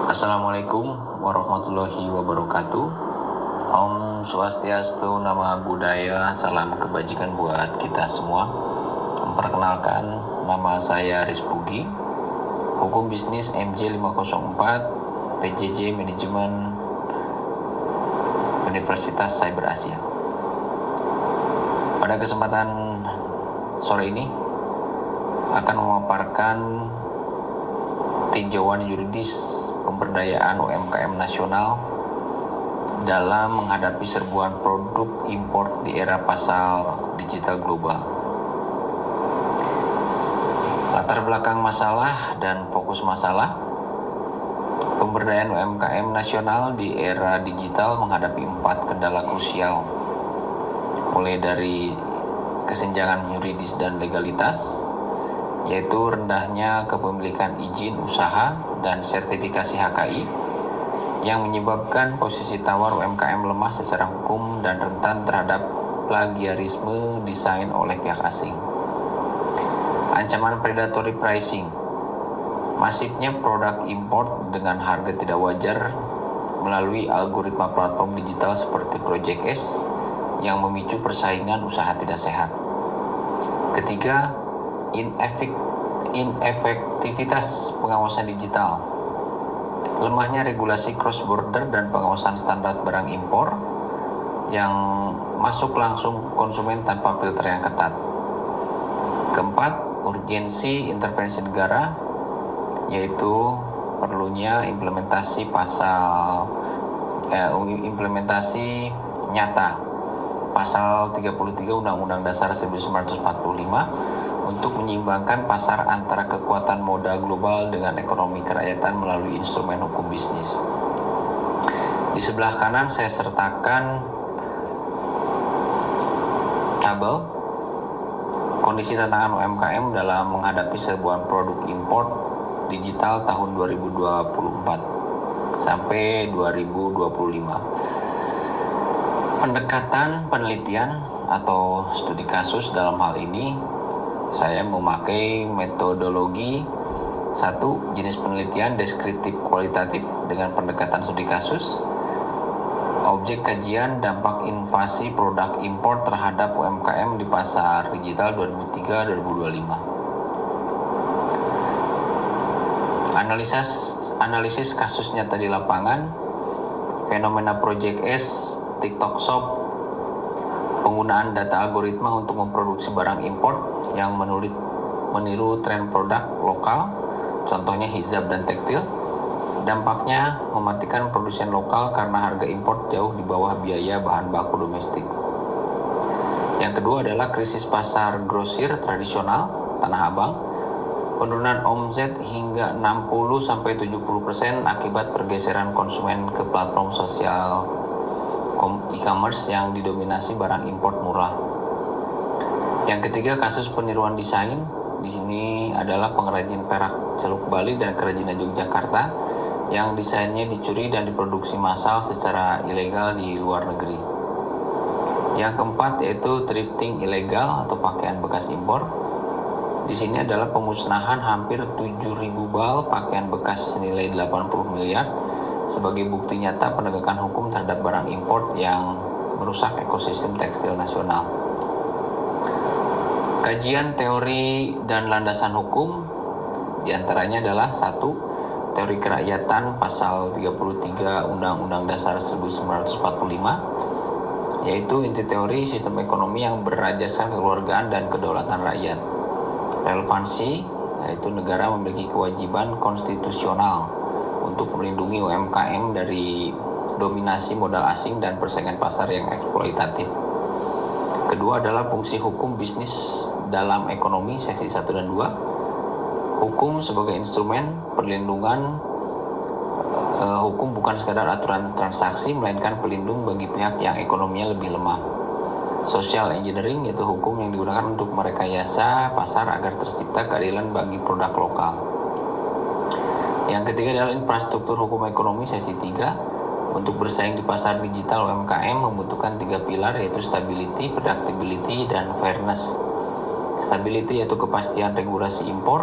Assalamualaikum warahmatullahi wabarakatuh. Om Swastiastu, Nama Budaya, salam kebajikan buat kita semua. Memperkenalkan, nama saya Aris Pugi, Hukum Bisnis MJ 504, PJJ Manajemen Universitas Cyber Asia. Pada kesempatan sore ini akan memaparkan tinjauan yuridis pemberdayaan UMKM nasional dalam menghadapi serbuan produk impor di era pasar digital global. Latar belakang masalah dan fokus masalah. Pemberdayaan UMKM nasional di era digital menghadapi 4 kendala krusial, mulai dari kesenjangan yuridis dan legalitas, yaitu rendahnya kepemilikan izin usaha dan sertifikasi HKI yang menyebabkan posisi tawar UMKM lemah secara hukum dan rentan terhadap plagiarisme desain oleh pihak asing. Ancaman predatory pricing, masifnya produk import dengan harga tidak wajar melalui algoritma platform digital seperti Project S yang memicu persaingan usaha tidak sehat. Ketiga, inefektivitas pengawasan digital, lemahnya regulasi cross border dan pengawasan standar barang impor yang masuk langsung konsumen tanpa filter yang ketat. Keempat, urgensi intervensi negara, yaitu perlunya implementasi nyata Pasal 33 Undang-Undang Dasar 1945 untuk menyeimbangkan pasar antara kekuatan modal global dengan ekonomi kerakyatan melalui instrumen hukum bisnis. Di sebelah kanan saya sertakan tabel kondisi tantangan UMKM dalam menghadapi serbuan produk impor digital tahun 2024 sampai 2025. Pendekatan penelitian atau studi kasus dalam hal ini saya memakai metodologi 1. Jenis penelitian deskriptif kualitatif dengan pendekatan studi kasus. Objek kajian dampak invasi produk impor terhadap UMKM di pasar digital 2003-2025. Analisis kasus nyata di lapangan, fenomena Project S, TikTok Shop, penggunaan data algoritma untuk memproduksi barang impor yang meniru tren produk lokal, contohnya hijab dan tekstil. Dampaknya mematikan produsen lokal karena harga impor jauh di bawah biaya bahan baku domestik. Yang kedua adalah krisis pasar grosir tradisional Tanah Abang, penurunan omset hingga 60-70% akibat pergeseran konsumen ke platform sosial e-commerce yang didominasi barang impor murah. Yang ketiga, kasus peniruan desain. Di sini adalah pengrajin perak Celuk Bali dan kerajinan Yogyakarta yang desainnya dicuri dan diproduksi massal secara ilegal di luar negeri. Yang keempat yaitu thrifting ilegal atau pakaian bekas impor. Di sini adalah pemusnahan hampir 7.000 bal pakaian bekas senilai 80 miliar sebagai bukti nyata penegakan hukum terhadap barang impor yang merusak ekosistem tekstil nasional. Kajian teori dan landasan hukum diantaranya adalah 1. Teori kerakyatan pasal 33 Undang-Undang Dasar 1945, yaitu inti teori sistem ekonomi yang berajaskan kekeluargaan dan kedaulatan rakyat. Relevansi, yaitu negara memiliki kewajiban konstitusional untuk melindungi UMKM dari dominasi modal asing dan persaingan pasar yang eksploitatif. Kedua adalah fungsi hukum bisnis dalam ekonomi, sesi 1 dan 2. Hukum sebagai instrumen perlindungan. Hukum bukan sekadar aturan transaksi, melainkan pelindung bagi pihak yang ekonominya lebih lemah. Social engineering, yaitu hukum yang digunakan untuk merekayasa pasar agar tercipta keadilan bagi produk lokal. Yang ketiga adalah infrastruktur hukum ekonomi, sesi 3. Untuk bersaing di pasar digital, UMKM membutuhkan 3 pilar, yaitu stability, predictability, dan fairness. Stability yaitu kepastian regulasi impor,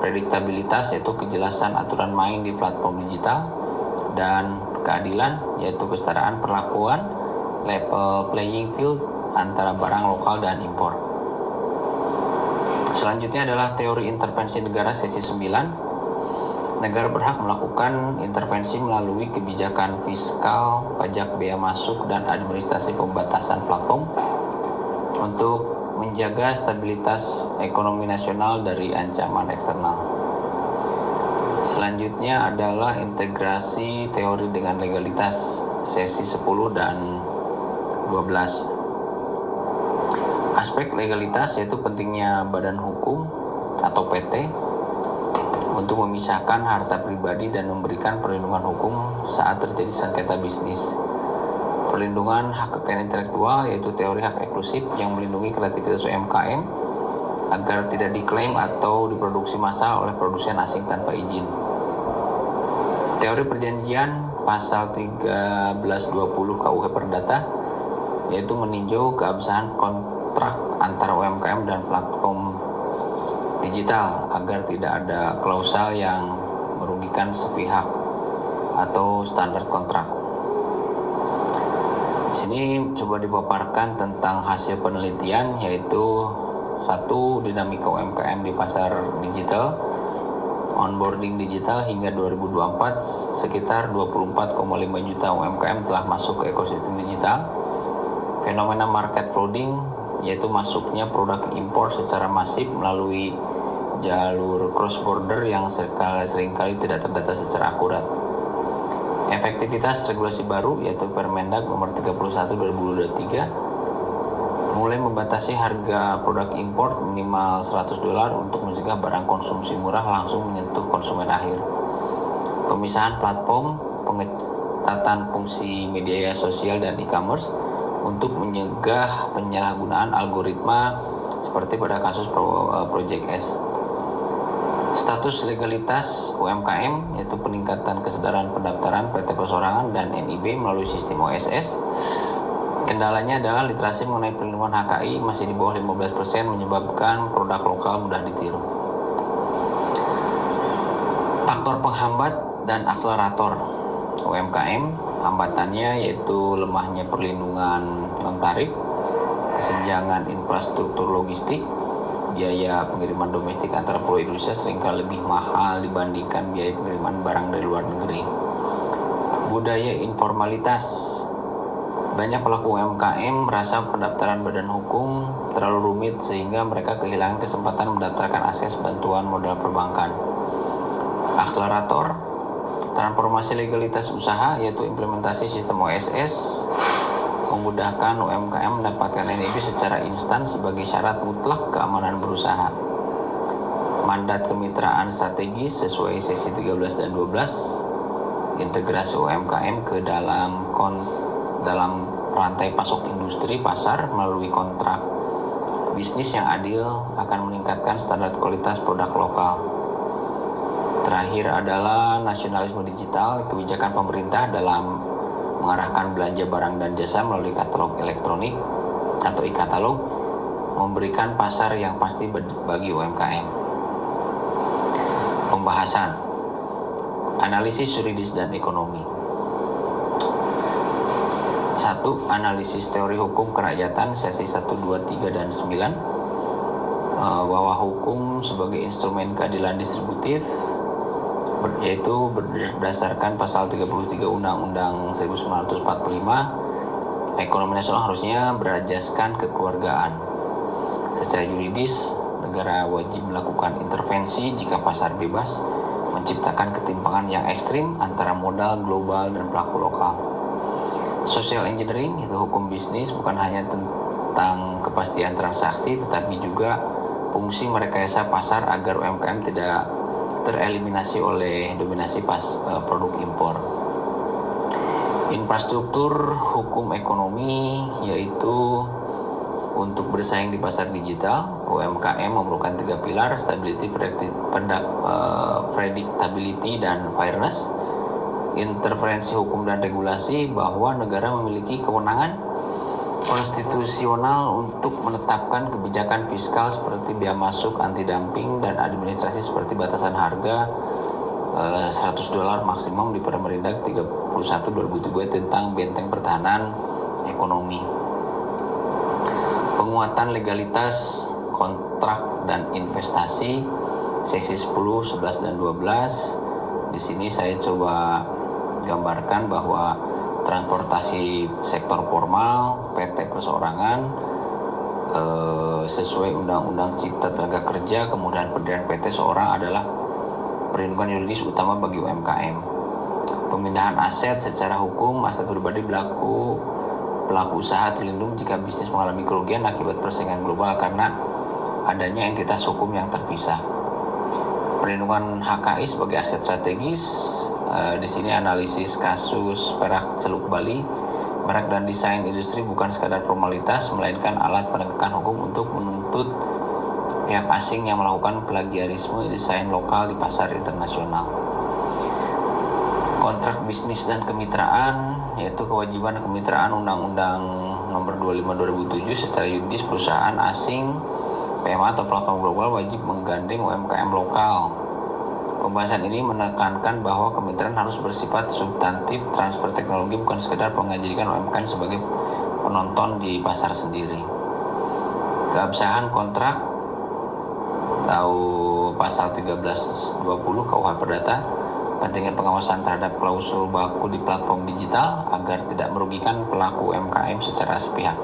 Prediktabilitas yaitu kejelasan aturan main di platform digital, dan keadilan yaitu kesetaraan perlakuan, level playing field antara barang lokal dan impor. Selanjutnya adalah teori intervensi negara sesi 9. Negara berhak melakukan intervensi melalui kebijakan fiskal, pajak bea masuk, dan administrasi pembatasan platform untuk menjaga stabilitas ekonomi nasional dari ancaman eksternal. Selanjutnya adalah integrasi teori dengan legalitas sesi 10 dan 12. Aspek legalitas yaitu pentingnya badan hukum atau PT untuk memisahkan harta pribadi dan memberikan perlindungan hukum saat terjadi sengketa bisnis. Perlindungan hak kekayaan intelektual yaitu teori hak eksklusif yang melindungi kreativitas UMKM agar tidak diklaim atau diproduksi massal oleh produsen asing tanpa izin. Teori perjanjian pasal 1320 KUH Perdata yaitu meninjau keabsahan kontrak antara UMKM dan platform digital agar tidak ada klausal yang merugikan sepihak atau standar kontrak. Di sini coba dipaparkan tentang hasil penelitian yaitu 1. Dinamika UMKM di pasar digital. Onboarding digital hingga 2024 sekitar 24,5 juta UMKM telah masuk ke ekosistem digital. Fenomena market flooding yaitu masuknya produk impor secara masif melalui jalur cross border yang seringkali tidak terdata secara akurat. Efektivitas regulasi baru yaitu Permendag nomor 31 2023 mulai membatasi harga produk impor minimal $100 untuk mencegah barang konsumsi murah langsung menyentuh konsumen akhir. Pemisahan platform, pengetatan fungsi media sosial dan e-commerce untuk mencegah penyalahgunaan algoritma seperti pada kasus Project S. Status legalitas UMKM yaitu peningkatan kesadaran pendaftaran PT Persorangan dan NIB melalui sistem OSS. Kendalanya adalah literasi mengenai perlindungan HKI masih di bawah 15% menyebabkan produk lokal mudah ditiru. Faktor penghambat dan akselerator UMKM, hambatannya yaitu lemahnya perlindungan non-tarif, kesenjangan infrastruktur logistik, biaya pengiriman domestik antara pulau Indonesia seringkali lebih mahal dibandingkan biaya pengiriman barang dari luar negeri. Budaya informalitas. Banyak pelaku UMKM merasa pendaftaran badan hukum terlalu rumit sehingga mereka kehilangan kesempatan mendaftarkan akses bantuan modal perbankan. Akselerator. Transformasi legalitas usaha yaitu implementasi sistem OSS memudahkan UMKM mendapatkan NIB secara instan sebagai syarat mutlak keamanan berusaha. Mandat kemitraan strategis sesuai sesi 13 dan 12, integrasi UMKM ke dalam rantai pasok industri pasar melalui kontrak bisnis yang adil akan meningkatkan standar kualitas produk lokal. Terakhir adalah nasionalisme digital, kebijakan pemerintah dalam mengarahkan belanja barang dan jasa melalui katalog elektronik atau e-katalog memberikan pasar yang pasti bagi UMKM. Pembahasan analisis yuridis dan ekonomi. 1. Analisis teori hukum kerakyatan sesi 1, 2, 3, dan 9 bahwa hukum sebagai instrumen keadilan distributif yaitu berdasarkan pasal 33 Undang-Undang 1945 ekonomi nasional harusnya berajaskan kekeluargaan. Secara yuridis, negara wajib melakukan intervensi jika pasar bebas menciptakan ketimpangan yang ekstrim antara modal global dan pelaku lokal. Social engineering itu hukum bisnis bukan hanya tentang kepastian transaksi tetapi juga fungsi merekayasa pasar agar UMKM tidak tereliminasi oleh dominasi produk impor. Infrastruktur hukum ekonomi yaitu untuk bersaing di pasar digital, UMKM memerlukan 3 pilar: stability, predictability, dan fairness. Interferensi hukum dan regulasi bahwa negara memiliki kewenangan konstitusional untuk menetapkan kebijakan fiskal seperti biaya masuk, anti dumping, dan administrasi seperti batasan harga $100 maksimum di Permendag 31 2003 tentang benteng pertahanan ekonomi. Penguatan legalitas kontrak dan investasi seksi 10, 11 dan 12. Di sini saya coba gambarkan bahwa transportasi sektor formal, PT perseorangan sesuai Undang-Undang Cipta Tenaga Kerja, kemudian pendirian PT seorang adalah perlindungan yuridis utama bagi UMKM. Pemindahan aset secara hukum, aset pribadi pelaku usaha terlindung jika bisnis mengalami kerugian akibat persaingan global karena adanya entitas hukum yang terpisah. Perlindungan HKI sebagai aset strategis, di sini analisis kasus Perak Celuk Bali. Merek dan desain industri bukan sekadar formalitas, melainkan alat penegakan hukum untuk menuntut pihak asing yang melakukan plagiarisme desain lokal di pasar internasional. Kontrak bisnis dan kemitraan, yaitu kewajiban kemitraan Undang-Undang Nomor 25 2007 secara yuridis perusahaan asing, PMA atau platform global wajib menggandeng UMKM lokal. Pembahasan ini menekankan bahwa kemitraan harus bersifat substantif, transfer teknologi bukan sekedar menjadikan UMKM sebagai penonton di pasar sendiri. Keabsahan kontrak tahu pasal 1320 KUH Perdata, pentingnya pengawasan terhadap klausul baku di platform digital agar tidak merugikan pelaku UMKM secara sepihak.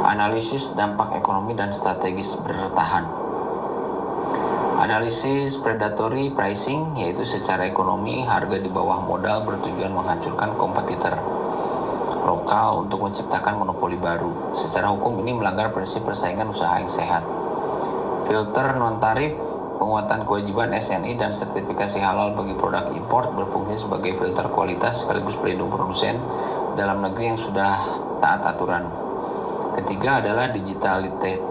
Analisis dampak ekonomi dan strategis bertahan. Analisis predatory pricing, yaitu secara ekonomi harga di bawah modal bertujuan menghancurkan kompetitor lokal untuk menciptakan monopoli baru. Secara hukum ini melanggar prinsip persaingan usaha yang sehat. Filter non-tarif, penguatan kewajiban SNI dan sertifikasi halal bagi produk impor berfungsi sebagai filter kualitas sekaligus pelindung produsen dalam negeri yang sudah taat aturan. Ketiga adalah digital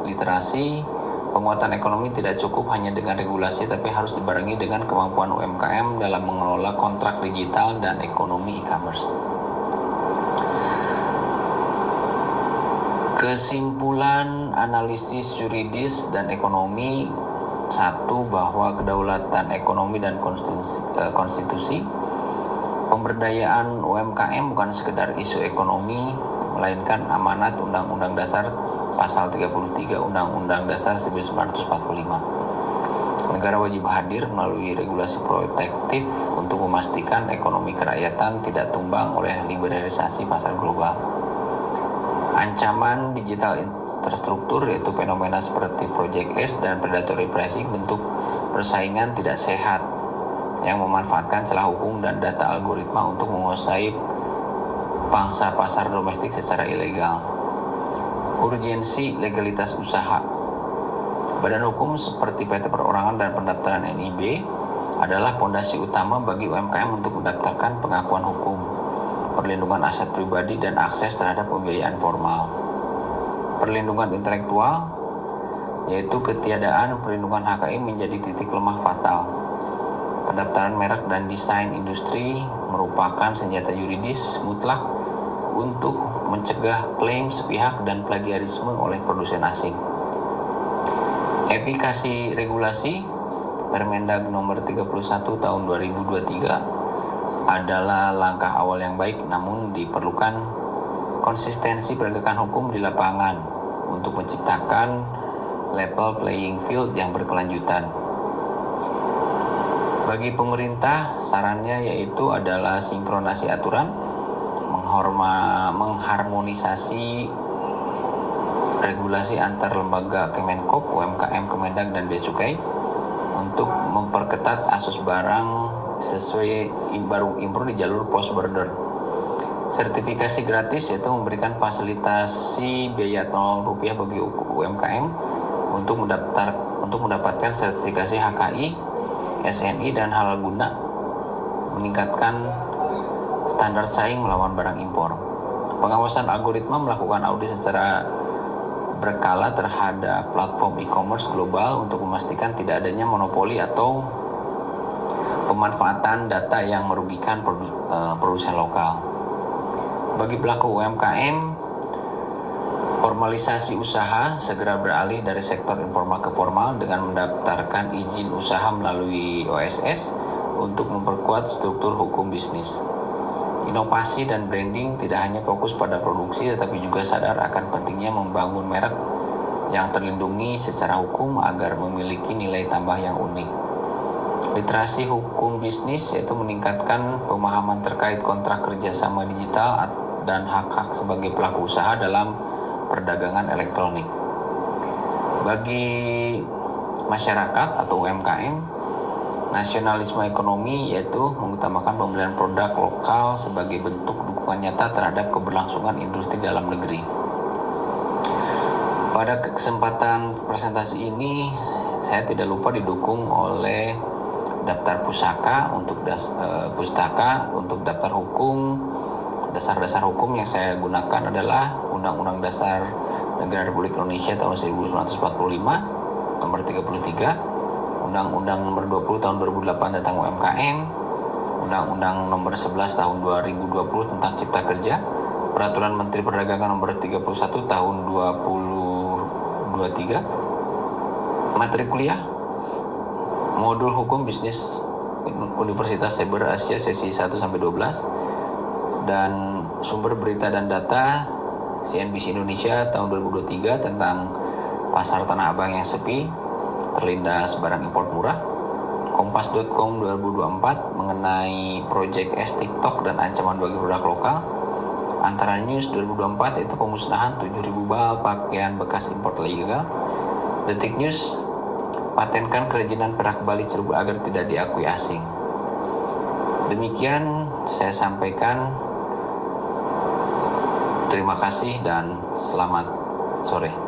literasi. Penguatan ekonomi tidak cukup hanya dengan regulasi, tapi harus dibarengi dengan kemampuan UMKM dalam mengelola kontrak digital dan ekonomi e-commerce. Kesimpulan analisis yuridis dan ekonomi: 1. Bahwa kedaulatan ekonomi dan konstitusi. Pemberdayaan UMKM bukan sekedar isu ekonomi, melainkan amanat Undang-Undang Dasar Pasal 33 Undang-Undang Dasar 1945. Negara wajib hadir melalui regulasi protektif untuk memastikan ekonomi kerakyatan tidak tumbang oleh liberalisasi pasar global. Ancaman digital terstruktur, yaitu fenomena seperti Project S dan predatory pricing, bentuk persaingan tidak sehat yang memanfaatkan celah hukum dan data algoritma untuk menguasai pangsa pasar domestik secara ilegal. Urgensi legalitas usaha. Badan hukum seperti PT Perorangan dan pendaftaran NIB adalah fondasi utama bagi UMKM untuk mendaftarkan pengakuan hukum, perlindungan aset pribadi, dan akses terhadap pembiayaan formal. Perlindungan intelektual, yaitu ketiadaan perlindungan HKI menjadi titik lemah fatal. Pendaftaran merek dan desain industri merupakan senjata yuridis mutlak untuk mencegah klaim sepihak dan plagiarisme oleh produsen asing. Efikasi regulasi, Permendag Nomor 31 Tahun 2023 adalah langkah awal yang baik, namun diperlukan konsistensi penegakan hukum di lapangan untuk menciptakan level playing field yang berkelanjutan. Bagi pemerintah, sarannya yaitu adalah sinkronasi aturan, mengharmonisasi regulasi antar lembaga Kemenkop, UMKM, Kemendag, dan Bea Cukai untuk memperketat asus barang sesuai baru impor di jalur post border. Sertifikasi gratis, yaitu memberikan fasilitasi biaya Rp0 bagi UMKM untuk mendapatkan sertifikasi HKI, SNI, dan halal guna, meningkatkan standar saing melawan barang impor. Pengawasan algoritma, melakukan audit secara berkala terhadap platform e-commerce global untuk memastikan tidak adanya monopoli atau pemanfaatan data yang merugikan produsen lokal. Bagi pelaku UMKM, Normalisasi usaha segera beralih dari sektor informal ke formal dengan mendaftarkan izin usaha melalui OSS untuk memperkuat struktur hukum bisnis. Inovasi dan branding tidak hanya fokus pada produksi tetapi juga sadar akan pentingnya membangun merek yang terlindungi secara hukum agar memiliki nilai tambah yang unik. Literasi hukum bisnis yaitu meningkatkan pemahaman terkait kontrak kerjasama digital dan hak-hak sebagai pelaku usaha dalam perdagangan elektronik. Bagi masyarakat atau UMKM, nasionalisme ekonomi yaitu mengutamakan pembelian produk lokal sebagai bentuk dukungan nyata terhadap keberlangsungan industri dalam negeri. Pada kesempatan presentasi ini, saya tidak lupa didukung oleh daftar pusaka untuk pustaka untuk daftar hukum. Dasar-dasar hukum yang saya gunakan adalah Undang-Undang Dasar Negara Republik Indonesia tahun 1945 nomor 33, Undang-Undang nomor 20 tahun 2008 tentang UMKM, Undang-Undang nomor 11 tahun 2020 tentang Cipta Kerja, Peraturan Menteri Perdagangan nomor 31 tahun 2023. Materi kuliah Modul Hukum Bisnis Universitas Saber Asia sesi 1 sampai 12 dan sumber berita dan data CNBC Indonesia tahun 2023 tentang pasar Tanah Abang yang sepi, terlindas barang impor murah. Kompas.com 2024 mengenai Project S TikTok dan ancaman bagi produk lokal. Antara News 2024 itu pemusnahan 7.000 bal pakaian bekas impor ilegal. Detik News patenkan kerajinan perak Bali Cerubu agar tidak diakui asing. Demikian saya sampaikan. Terima kasih dan selamat sore.